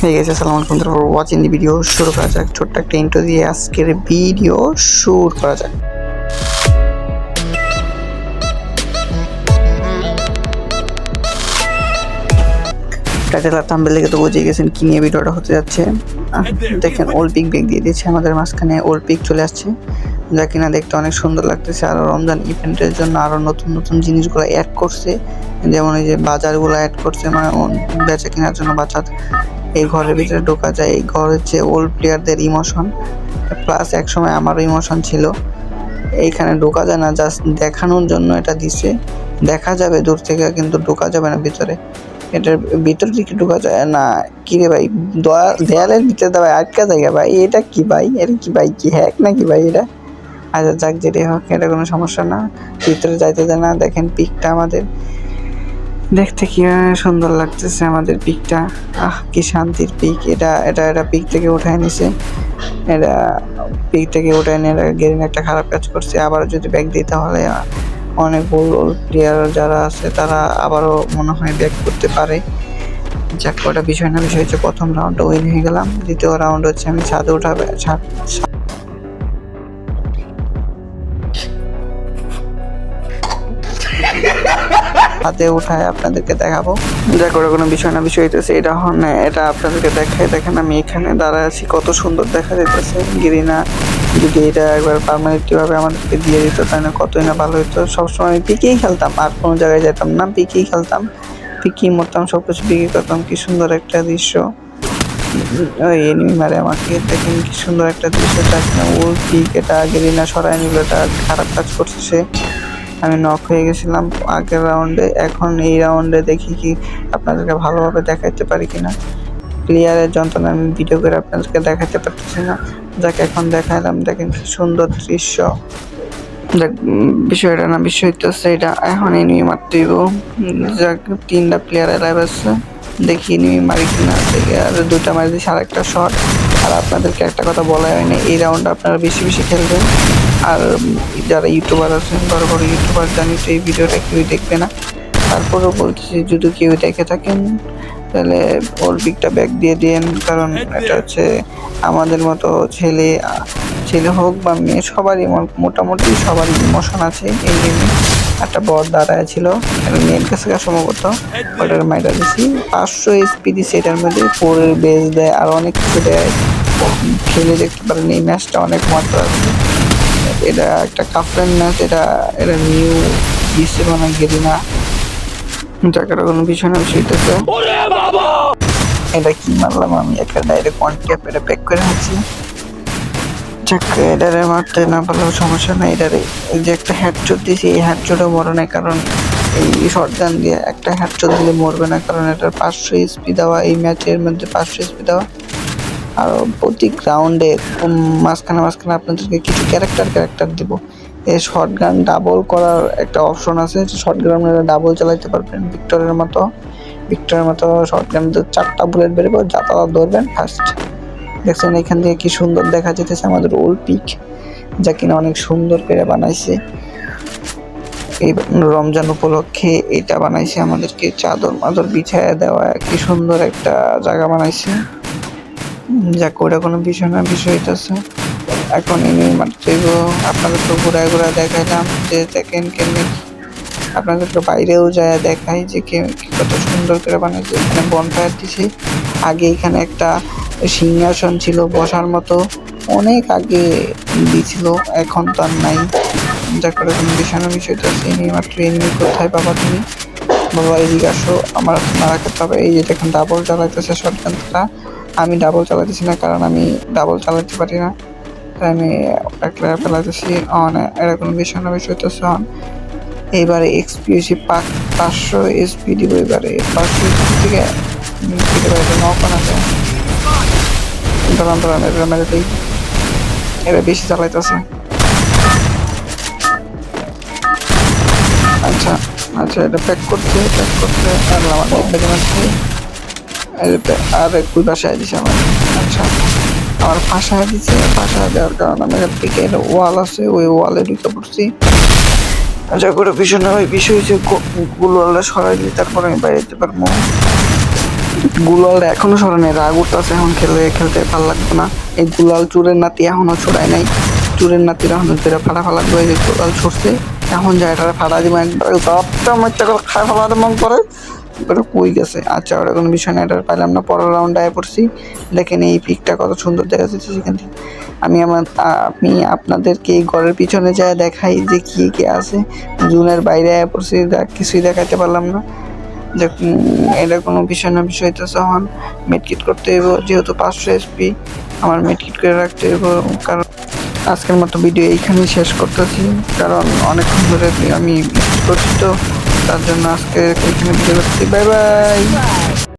Hey guys, assalamualaikum for watching the video. শুরু করা যাক ছোট্ট একটা ইন্ট্রো দিয়ে আজকের ভিডিও শুরু করা যাক। টাইটেল আর থাম্বনেল দেখে তো বুঝে গেছেন কি নিয়ে ভিডিওটা হতে যাচ্ছে। দেখেন ওল্ড পিক ব্যাগ দিয়ে দিয়েছে আমাদের মাঝখানে, ওল্ড পিক চলে আসছে যা কিনা দেখতে অনেক সুন্দর লাগতেছে। আর রমজান ইভেন্টের জন্য আরও নতুন নতুন জিনিসগুলো অ্যাড করছে, যেমন এই যে বাজারগুলো অ্যাড করছে, মানে বেচা কেনার জন্য বাজার। এই ঘরের ভিতরে ঢোকা যায়, এই ঘর হচ্ছে ওল্ড প্লেয়ারদের ইমোশন প্লাস একসময় আমারও ইমোশন ছিল। এইখানে ঢোকা যায় না, জাস্ট দেখানোর জন্য এটা দিছে, দেখা যাবে দূর থেকে কিন্তু ঢোকা যাবে না ভিতরে। এটার ভিতর দিকে ঢোকা যায় না। কি রে ভাই, দেয়ালের ভিতরে ভাই আটকা জায়গা ভাই, এটা কি ভাই, এটা কি ভাই, কি হ্যাক নাকি ভাই এটা? আচ্ছা যাক, যেটাই হোক এটা কোনো সমস্যা না, ভিতরে যাইতে যায় না। দেখেন পিকটা আমাদের দেখতে কি সুন্দর লাগতেছে, আমাদের পিকটা কি শান্তির পিক। এটা পিক থেকে উঠায় নিছে, এটা পিক থেকে উঠায় নিয়ে গেরিন একটা খারাপ কাজ করছে। আবার যদি ব্যাক দিই তাহলে অনেক ওল্ড প্লেয়ার যারা আছে তারা আবারও মনে হয় ব্যাক করতে পারে। যাক ওটা বিষয় না, বিষয় হচ্ছে প্রথম রাউন্ডটা উইন হয়ে গেলাম। দ্বিতীয় রাউন্ড হচ্ছে আমি ছাদে উঠাবে হাতে উঠায় আপনাদেরকে দেখাবো। যা করে কোনো বিষয় না, বিষয় হইতেছে এটা আপনাদেরকে দেখাই। দেখেন আমি এখানে দাঁড়ায় আছি, কত সুন্দর দেখা যাইতেছে। গিরিনা যদি এটা একবার পার্মানেন্টলি ভাবে আমাদেরকে দিয়ে দিত তাই না কতই না ভালো হতো। সবসময় আমি পিকেই খেলতাম, আর কোনো জায়গায় যেতাম না, পিকেই খেলতাম, পিকেই মরতাম, সবকিছু পিকেই করতাম। কি সুন্দর একটা দৃশ্য, ওই এনিমি মারে আমাকে, দেখেন কি সুন্দর একটা দৃশ্য। ওর পিক এটা গিরিনা সরাই নিল, এটা খারাপ কাজ করছে সে। আমি নক হয়ে গেছিলাম আগের রাউন্ডে, এখন এই রাউন্ডে দেখি কি আপনাদেরকে ভালোভাবে দেখাইতে পারি কিনা। প্লেয়ারের যন্ত্রণা আমি ভিডিও করে আপনাদেরকে দেখাতে পারতেছি না, যাকে এখন দেখাইলাম। দেখেন কি সুন্দর দৃশ্য। দেখ বিষয়টা না, বিষয় হইতেছে এটা এখন এনিমি মারতে দিব। যাক 3টা প্লেয়ার এলাইভ আছে, দেখি এনিমি মারি কিনা। দেখে আর 2টা মারি দিয়েছি, আর একটা শট। আর আপনাদেরকে একটা কথা বলা হয়নি, এই রাউন্ডে আপনারা বেশি বেশি খেলবেন। আর যারা ইউটিউবার আছেন, বড় বড় ইউটিউবার, জানি তো এই ভিডিওটা কেউই দেখবে না, তারপরেও বলতেছি যদি কেউ দেখে থাকেন তাহলে ওর পিকটা ব্যাক দিয়ে দিন। কারণ এটা হচ্ছে আমাদের মতো ছেলে হোক বা মেয়ে, সবারই মোটামুটি সবারই ইমোশন আছে। এই গেমে একটা বট দাঁড়ায় ছিল, মেয়ের কাছে সম্ভবত, ওটার মাইটা দিছি। 500 SP দিচ্ছে, এটার মধ্যে 4 বেস দেয় আর অনেক কিছু দেয়। খেলে দেখতে পারেন, এই ম্যাচটা অনেক মজা আছে। এটা একটা কাপড়ের ম্যাচ, এটা নিউ দিচ্ছে মানে গেরিনা, জায়গাটা কোনো বিষয় না, বিষয়টাতে এটা কি মারলাম আমি, একটা ডাইরেক্ট ওয়ান ট্যাপ এটা ব্যাক করে আছি। যাক এটারে মারতে না পারলেও সমস্যা নাই, এটারে যে একটা হেডশট দিয়েছি, এই হেডশটও মরে না, কারণ এই শটগান দিয়ে একটা হেডশট দিলে মরবে না, কারণ এটার 500 SP দেওয়া, এই ম্যাচের মধ্যে 500 SP দেওয়া। আর প্রতি রাউন্ডে মাঝখানে আপনাদেরকে কিছু ক্যারেক্টার দিব। এই শটগান ডাবল করার একটা অপশন আছে, শটগান ডাবল চালাইতে পারবেন ভিক্টরের মতো শটগান 4টা বুলেট বেরোবে, যাতা ধরবেন ফার্স্ট। দেখছেন এখান থেকে কি সুন্দর দেখা যেতেছে আমাদের ওল্ড পিক, যা কিনা অনেক সুন্দর করে বানাইছে। এই রমজান উপলক্ষে এটা বানাইছে, আমাদেরকে চাদর বিছায়া দেওয়া, কি সুন্দর একটা জায়গা বানাইছে। যাক ওটা কোনো বিষয় না, বিষয় হইতেছে এখন এনিমি মারতে আপনাদেরকে ঘুরায় দেখাইলাম যে দেখেন কেমনি। আপনাদেরকে বাইরেও যায় দেখাই যে কত সুন্দর করে বানাইছে। এখানে বনফায়ার দিছে, আগে এখানে একটা সিংহাসন ছিল বসার মতো, অনেক আগে দিয়েছিল, এখন তো আর নাই। যাক করে কোনো বিষয় না, বিষয়টা আছে। মাত্র এনিমি কোথায় পাবা তুমি, বাবা এদিকে আসো, আমার মারা খেতে হবে। এই যে দেখেন ডাবল চালাইতেছে শটগানটা, আমি ডাবল চালাতেছি না, কারণ আমি ডাবল চালাতে পারি না, তাই আমি একলা ফেলাতেছি অন। এটা কোনো বিষয় না, বিষয় তো অন। এইবারে এক্সপিউসি 500 SP দিব, এবারে 500 SP থেকে নকনা যায়। দাঁড়ান এটা মেরে দিই, এটা বেশি চালাইতেছে। আচ্ছা এটা প্যাক করতে আর আমার বেগে মারছে, আর একটু বাসায় দিছে আমার। আচ্ছা আমার ফাঁসায় দিচ্ছে, ফাঁসায় দেওয়ার কারণে আমি পিকের ওয়াল আছে, ওই ওয়ালে ঢুকে পড়ছি। আচ্ছা করে পিছনে ওই বিষয় হচ্ছে গুলো সরাই দিই, তারপর আমি বাইরে যেতে পারবো। গুলাল এখনো সরে নেই, রাগ উঠতেছে, এখন খেলতে ভালো লাগবে না। এই গুলাল চুরের নাতি এখনো ছড়ায় নাই, চুরের নাতিরা এখন ফাটা ফালা করে যে গুলাল ছড়ছে, এখন যায় এটা ফাটা দিব একবার দপটা মধ্যে করে খায় ফেলাতে মন করে। এবারে কই গেছে, আচ্ছা ওটা কোনো বিষয় না, এটা পাইলাম না। পরের রাউন্ডে আয় পড়ছি, দেখেন এই পিকটা কত সুন্দর দেখা যাচ্ছে সেখান থেকে। আমি আপনাদেরকে এই ঘরের পিছনে যায় দেখাই যে কি কি আছে। জুনের বাইরে আয় পড়ছি, কিছুই দেখাতে পারলাম না। দেখ এটা কোনো বিষয় না, বিষয় হইতেছে এখন মেডকিট করতে হইব, যেহেতু 500 এসপি আমার মেডকিট করে রাখতে হইব। কারণ আজকের মতো ভিডিও এইখানেই শেষ করতেছি, কারণ অনেকক্ষণ ধরে আমি করছি তো, তার জন্য আজকে এইখানে ভিডিও করছি। Bye bye.